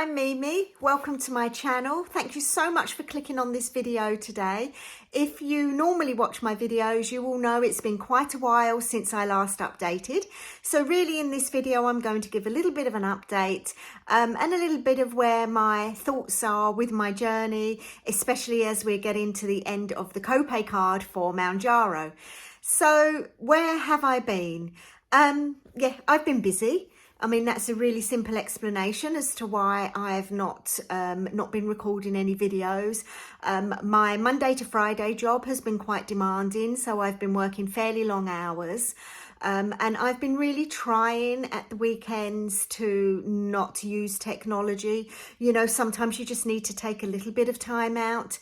I'm Mimi. Welcome to my channel. Thank you so much for clicking on this video today. If you normally watch my videos, you will know it's been quite a while since I last updated. So really in this video, I'm going to give a little bit of an update and a little bit of where my thoughts are with my journey, especially as we're getting to the end of the copay card for Mounjaro. So where have I been? Yeah, I've been busy. I mean, that's a really simple explanation as to why I've not been recording any videos. My Monday to Friday job has been quite demanding, so I've been working fairly long hours. And I've been really trying at the weekends to not use technology. You know, sometimes you just need to take a little bit of time out.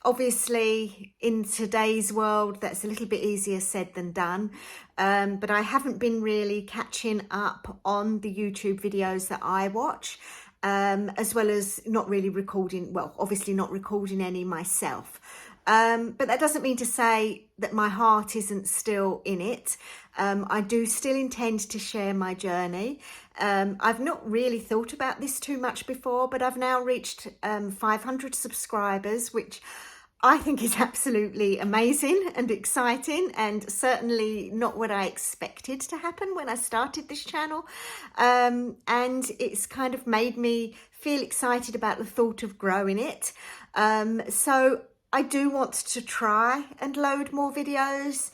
Obviously, in today's world, that's a little bit easier said than done. But I haven't been really catching up on the YouTube videos that I watch, as well as not really recording, well, obviously not recording any myself. But that doesn't mean to say that my heart isn't still in it. I do still intend to share my journey. I've not really thought about this too much before, but I've now reached 500 subscribers, which I think is absolutely amazing and exciting, and certainly not what I expected to happen when I started this channel. And it's kind of made me feel excited about the thought of growing it. So I do want to try and load more videos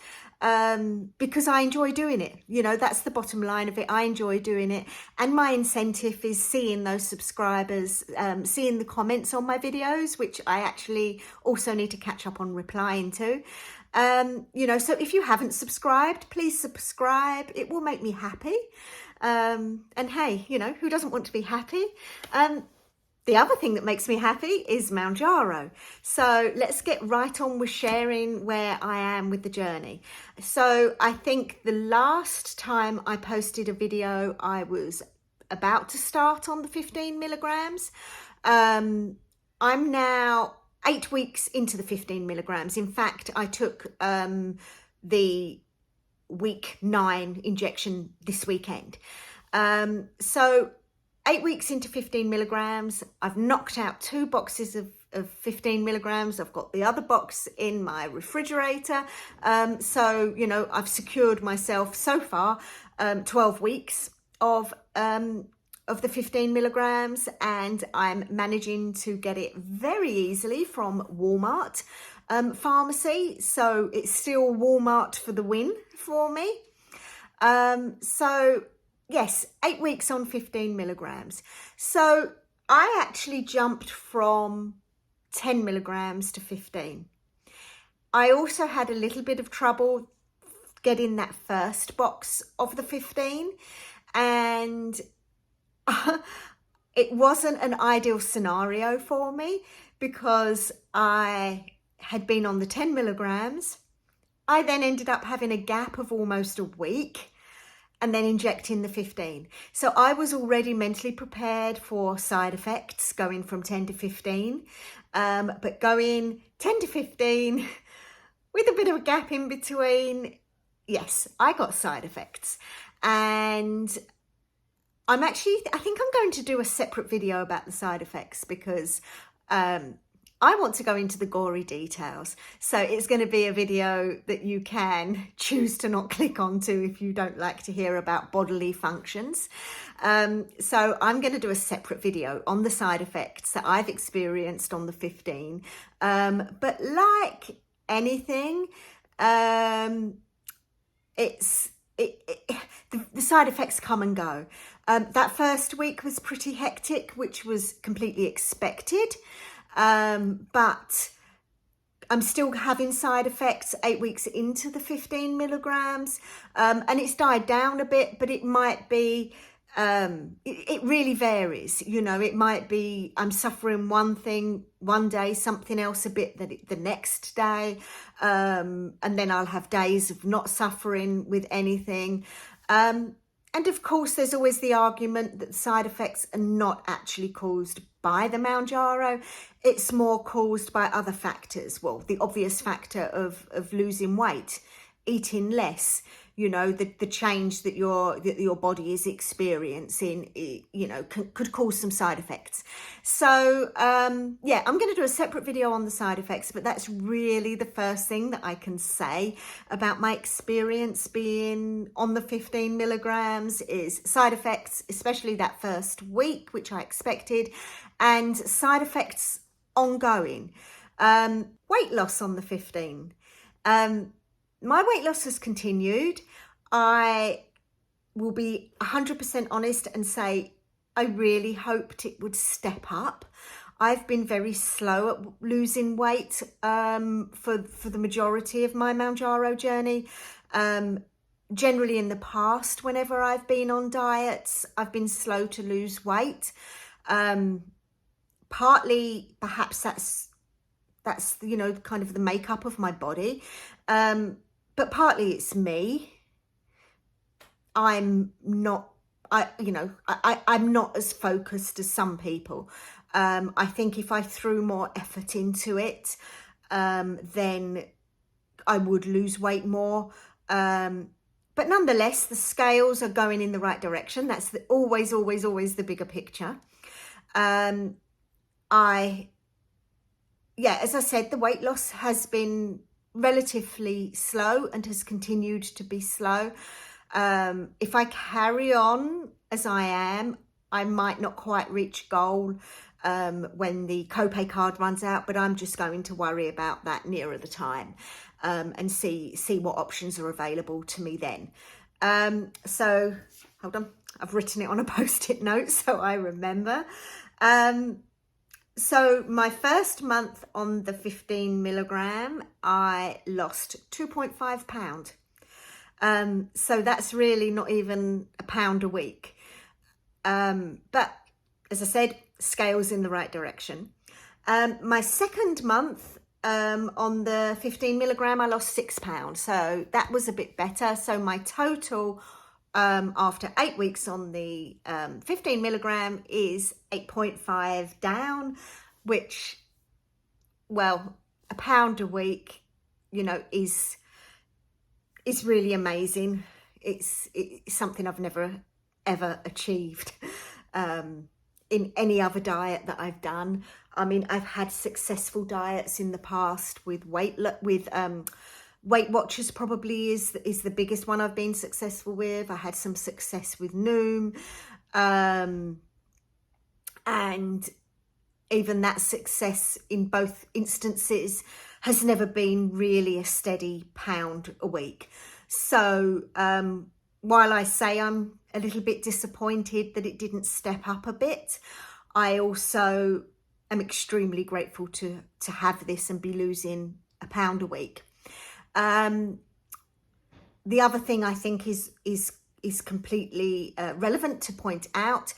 because I enjoy doing it. You know, that's the bottom line of it. I enjoy doing it. And my incentive is seeing those subscribers, seeing the comments on my videos, which I actually also need to catch up on replying to. You know, so if you haven't subscribed, please subscribe. It will make me happy. And hey, you know, who doesn't want to be happy? The other thing that makes me happy is Mounjaro. So let's get right on with sharing where I am with the journey. So I think the last time I posted a video, I was about to start on the 15 milligrams. I'm now 8 weeks into the 15 milligrams. In fact, I took the week 9 injection this weekend. So 8 weeks into 15 milligrams, I've knocked out 2 boxes of 15 milligrams. I've got the other box in my refrigerator. So, you know, I've secured myself so far 12 weeks of the 15 milligrams, and I'm managing to get it very easily from Walmart pharmacy. So it's still Walmart for the win for me. Yes, 8 weeks on 15 milligrams. So I actually jumped from 10 milligrams to 15. I also had a little bit of trouble getting that first box of the 15, and it wasn't an ideal scenario for me because I had been on the 10 milligrams. I then ended up having a gap of almost a week and then injecting the 15. So I was already mentally prepared for side effects going from 10 to 15, but going 10 to 15 with a bit of a gap in between, yes, I got side effects. And I think I'm going to do a separate video about the side effects because I want to go into the gory details. So it's going to be a video that you can choose to not click onto if you don't like to hear about bodily functions. So I'm going to do a separate video on the side effects that I've experienced on the 15. But like anything, the side effects come and go. That first week was pretty hectic, which was completely expected. But I'm still having side effects 8 weeks into the 15 milligrams. And it's died down a bit, but it might be, it really varies. You know, it might be I'm suffering one thing one day, something else a bit the next day. And then I'll have days of not suffering with anything. And of course, there's always the argument that side effects are not actually caused by the Mounjaro. It's more caused by other factors. Well, the obvious factor of losing weight eating less, you know, the change that your body is experiencing, you know, could cause some side effects. So yeah, I'm going to do a separate video on the side effects, but that's really the first thing that I can say about my experience being on the 15 milligrams is side effects, especially that first week, which I expected, and side effects ongoing. Weight loss on the 15. My weight loss has continued. I will be 100% honest and say I really hoped it would step up. I've been very slow at losing weight for the majority of my Mounjaro journey. Generally in the past, whenever I've been on diets, I've been slow to lose weight. Partly, perhaps that's you know, kind of the makeup of my body. But partly it's me. I'm not as focused as some people. I think if I threw more effort into it, then I would lose weight more. But nonetheless, the scales are going in the right direction. That's always the bigger picture. Yeah, as I said, the weight loss has been relatively slow and has continued to be slow. If I carry on as I am, I might not quite reach goal when the copay card runs out, but I'm just going to worry about that nearer the time and see what options are available to me then. So hold on, I've written it on a post-it note so I remember. So my first month on the 15 milligram, I lost 2.5 pounds. So that's really not even a pound a week. But as I said, scales in the right direction. My second month on the 15 milligram, I lost 6 pounds. So that was a bit better. So my total after 8 weeks on the 15 milligram is 8.5 down, which, well, a pound a week, you know, is really amazing. It's something I've never ever achieved in any other diet that I've done. I mean, I've had successful diets in the past with Weight Watchers probably is the biggest one I've been successful with. I had some success with Noom, and even that success in both instances has never been really a steady pound a week. So while I say I'm a little bit disappointed that it didn't step up a bit, I also am extremely grateful to have this and be losing a pound a week. The other thing I think is completely relevant to point out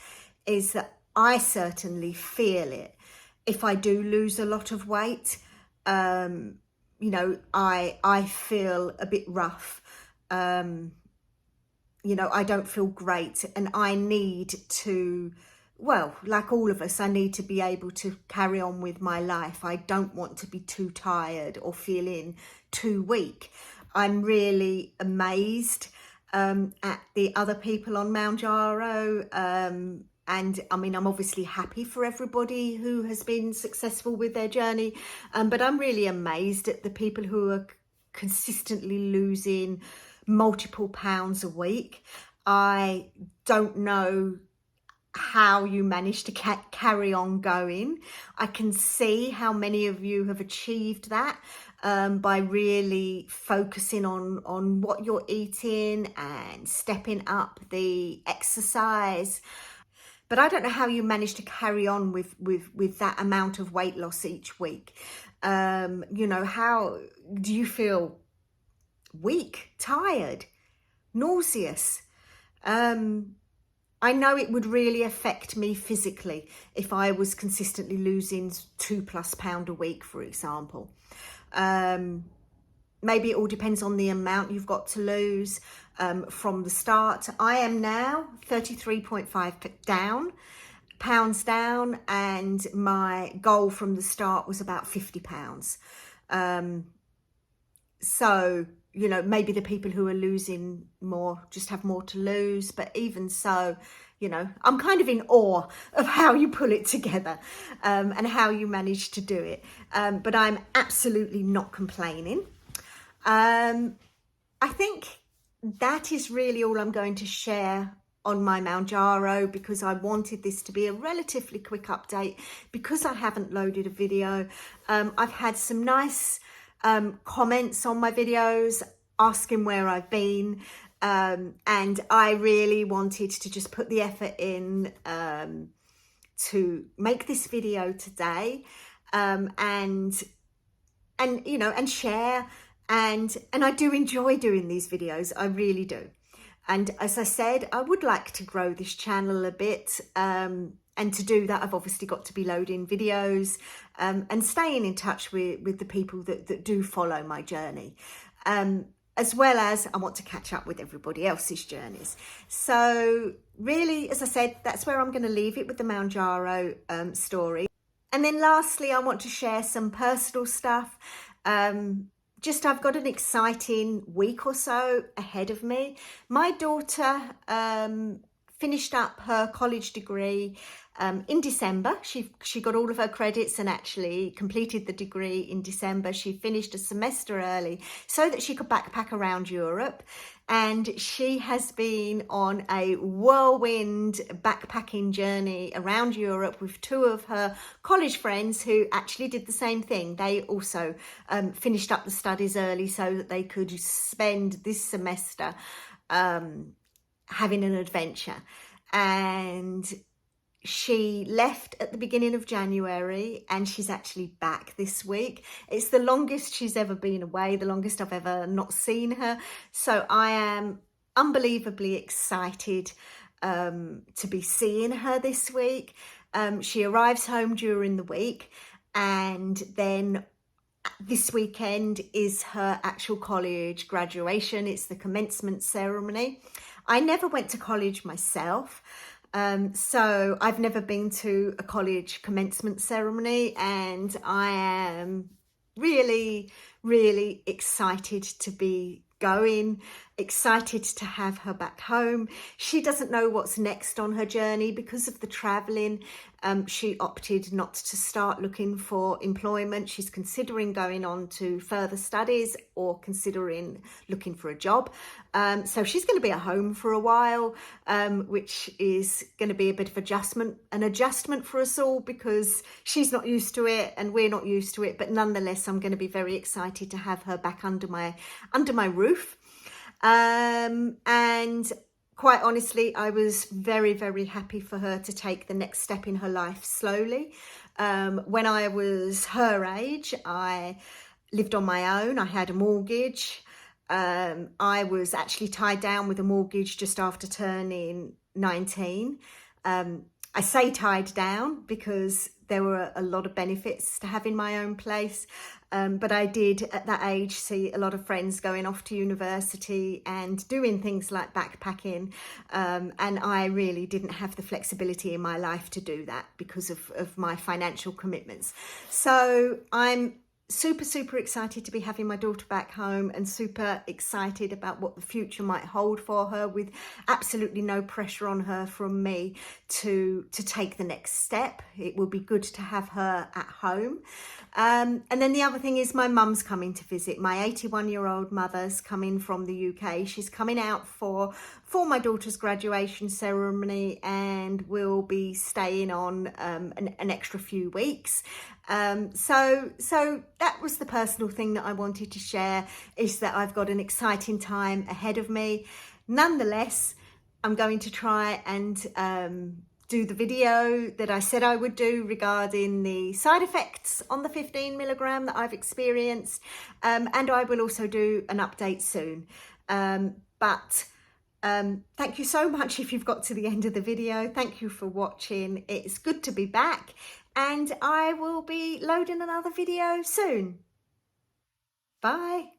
is that I certainly feel it. If I do lose a lot of weight, you know, I feel a bit rough. You know, I don't feel great, and I need to, well, like all of us, I need to be able to carry on with my life. I don't want to be too tired or feeling too weak. I'm really amazed at the other people on Mounjaro. And I mean, I'm obviously happy for everybody who has been successful with their journey. But I'm really amazed at the people who are consistently losing multiple pounds a week. I don't know how you manage to carry on going. I can see how many of you have achieved that by really focusing on what you're eating and stepping up the exercise. But I don't know how you manage to carry on with that amount of weight loss each week. You know, how do you feel? Weak, tired, nauseous? I know it would really affect me physically if I was consistently losing 2+ pounds a week, for example. Maybe it all depends on the amount you've got to lose from the start. I am now 33.5 pounds down, and my goal from the start was about 50 pounds. So, you know, maybe the people who are losing more just have more to lose. But even so, you know, I'm kind of in awe of how you pull it together, and how you manage to do it. But I'm absolutely not complaining. I think that is really all I'm going to share on my Mounjaro, because I wanted this to be a relatively quick update because I haven't loaded a video. I've had some nice comments on my videos asking where I've been, and I really wanted to just put the effort in to make this video today, and you know, and share, and I do enjoy doing these videos, I really do. And as I said, I would like to grow this channel a bit, and to do that I've obviously got to be loading videos, and staying in touch with the people that do follow my journey, as well as I want to catch up with everybody else's journeys. So really, as I said, that's where I'm going to leave it with the Mounjaro story. And then lastly, I want to share some personal stuff. I've got an exciting week or so ahead of me. My daughter finished up her college degree in December. She got all of her credits and actually completed the degree in December. She finished a semester early so that she could backpack around Europe. And she has been on a whirlwind backpacking journey around Europe with two of her college friends who actually did the same thing. They also finished up the studies early so that they could spend this semester having an adventure. And she left at the beginning of January and she's actually back this week. It's the longest she's ever been away, the longest I've ever not seen her. So I am unbelievably excited to be seeing her this week. She arrives home during the week, and then this weekend is her actual college graduation. It's the commencement ceremony. I never went to college myself. So I've never been to a college commencement ceremony, and I am really, really excited to be going, excited to have her back home. She doesn't know what's next on her journey because of the traveling. She opted not to start looking for employment. She's considering going on to further studies or considering looking for a job. So she's going to be at home for a while, which is going to be a bit of an adjustment for us all, because she's not used to it and we're not used to it. But nonetheless, I'm going to be very excited to have her back under my roof. And quite honestly, I was very, very happy for her to take the next step in her life slowly. When I was her age, I lived on my own. I had a mortgage. I was actually tied down with a mortgage just after turning 19. I say tied down because there were a lot of benefits to having my own place. But I did at that age see a lot of friends going off to university and doing things like backpacking. And I really didn't have the flexibility in my life to do that because of my financial commitments. So I'm super, super excited to be having my daughter back home, and super excited about what the future might hold for her, with absolutely no pressure on her from me to take the next step. It will be good to have her at home. And then the other thing is my mum's coming to visit. My 81-year-old mother's coming from the UK. She's coming out for my daughter's graduation ceremony, and will be staying on an extra few weeks. So that was the personal thing that I wanted to share, is that I've got an exciting time ahead of me. Nonetheless, I'm going to try and do the video that I said I would do regarding the side effects on the 15 milligram that I've experienced. And I will also do an update soon. Thank you so much if you've got to the end of the video. Thank you for watching. It's good to be back, and I will be loading another video soon. Bye.